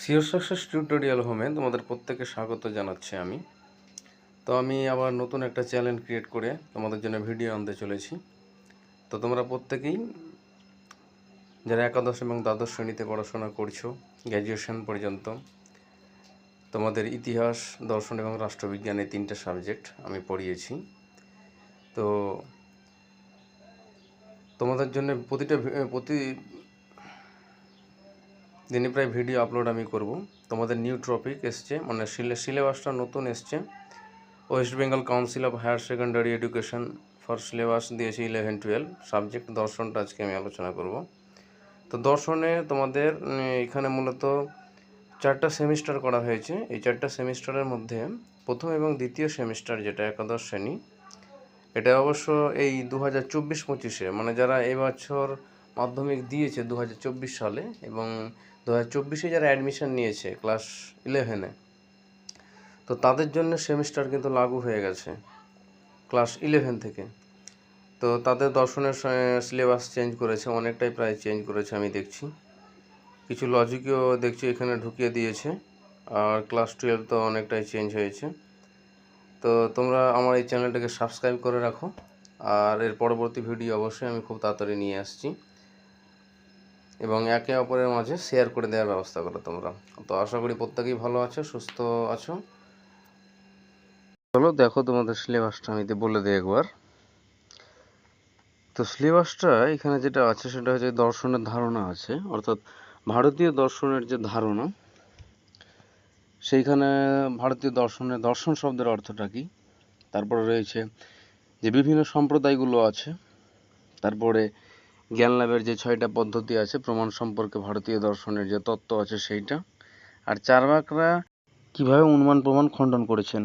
Sure success tutorial হোমে তোমাদের প্রত্যেককে স্বাগত জানাচ্ছি আমি। তো আমি আবার নতুন একটা চ্যানেল ক্রিয়েট করে তোমাদের জন্য ভিডিও আনতে চলেছি। তো তোমরা প্রত্যেকেই যারা একাদশ এবং দ্বাদশ শ্রেণীতে পড়াশোনা করছো গ্র্যাজুয়েশন পর্যন্ত, তোমাদের ইতিহাস, দর্শন এবং রাষ্ট্রবিজ্ঞান এই 3টে সাবজেক্ট আমি পড়িয়েছি। তো তোমাদের জন্য প্রতিদিনই প্রায় ভিডিও আপলোড আমি করব। তোমাদের নিউ টপিক এসছে, মানে সিলেবাসটা নতুন এসছে। West Bengal council of higher secondary education for syllabus দিয়েছে 11-12 সাবজেক্ট। দর্শনটা আজকে আমি আলোচনা করব। তো দর্শনে তোমাদের এখানে মূলত 4টা সেমিস্টার করা হয়েছে। এই 4টা সেমিস্টারের মধ্যে প্রথম এবং দ্বিতীয় সেমিস্টার যেটা একাদশ শ্রেণী, এটা অবশ্য এই 2024-25-এ, মানে যারা এবছর মাধ্যমিক দিয়েছে 2024 সালে এবং 2024-এ যারা অ্যাডমিশন নিয়েছে ক্লাস 11-এ, তো তাদের জন্য সেমিস্টার কিন্তু লাগু হয়ে গেছে ক্লাস 11 থেকে। তো তাদের দর্শনের সিলেবাস চেঞ্জ করেছে, অনেকটাই প্রায় চেঞ্জ করেছে আমি দেখছি। কিছু লজিকও দেখছি এখানে ঢুকিয়ে দিয়েছে, আর ক্লাস 12 তো অনেকটাই চেঞ্জ হয়েছে। তো তোমরা আমার এই চ্যানেলটাকে সাবস্ক্রাইব করে রাখো, আর এর পরবর্তী ভিডিও অবশ্যই আমি খুব তাড়াতাড়ি নিয়ে আসছি, এবং একে অপরের মাঝে শেয়ার করে দেওয়ার ব্যবস্থা করো তোমরা। তো আশা করি প্রত্যেকেই ভালো আছো, সুস্থ আছো। চলো দেখো তোমাদের সিলেবাসটা আমি বলে দিই একবার। তো সিলেবাসটা এখানে যেটা আছে সেটা হচ্ছে দর্শনের ধারণা আছে, অর্থাৎ ভারতীয় দর্শনের যে ধারণা, সেইখানে ভারতীয় দর্শন শব্দের অর্থটা কী, তারপরে রয়েছে যে বিভিন্ন সম্প্রদায়গুলো আছে, তারপরে জ্ঞান লাভের যে 6টা পদ্ধতি আছে, প্রমাণ সম্পর্কে ভারতীয় দর্শনের যে তত্ত্ব আছে সেইটা, আর চার্বাকরা কিভাবে অনুমান প্রমাণ খণ্ডন করেছেন।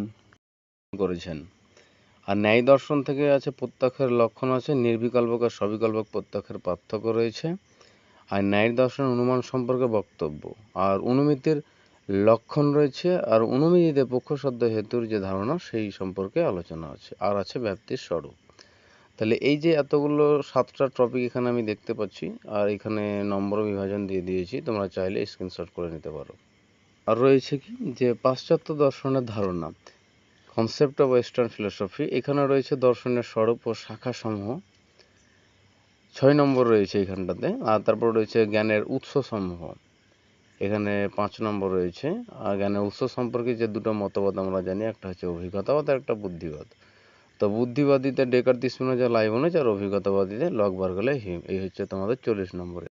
আর ন্যায় দর্শন থেকে আছে প্রত্যক্ষের লক্ষণ আছে, নির্বিকল্পক আর সবিকল্পক প্রত্যক্ষের পার্থক্য রয়েছে, আর ন্যায় দর্শন অনুমান সম্পর্কে বক্তব্য, আর অনুমিতির লক্ষণ রয়েছে, আর অনুমিতিতে পক্ষসাধ্য হেতুর যে ধারণা সেই সম্পর্কে আলোচনা আছে, আর আছে ব্যাপ্তির স্বরূপ। তাহলে এই যে এতগুলো 7টা টপিক এখানে আমি দেখতে পাচ্ছি, আর এখানে নম্বর বিভাজন দিয়ে দিয়েছি, তোমরা চাইলে স্ক্রিনশট করে নিতে পারো। আর রয়েছে কি যে পাশ্চাত্য দর্শনের ধারণা, কনসেপ্ট অফ ওয়েস্টার্ন ফিলোসফি, এখানে রয়েছে দর্শনের স্বরূপ ও শাখাসমূহ, 6 নম্বর রয়েছে এখানটাতে। আর তারপর রয়েছে জ্ঞানের উৎসসমূহ, এখানে 5 নম্বর রয়েছে। আর জ্ঞানের উৎস সম্পর্কে যে দুটো মতবাদ আমরা জানি, একটা হচ্ছে অভিজ্ঞতাবাদ আর একটা বুদ্ধিবাদ। তো বুদ্ধিবাদীতে ডেকার্ট, স্পিনোজা, লাইবনিজ, আর অভিজ্ঞতাবাদীতে লক, বার্গলে, হিউম। এই হচ্ছে তোমাদের 40 নম্বরে।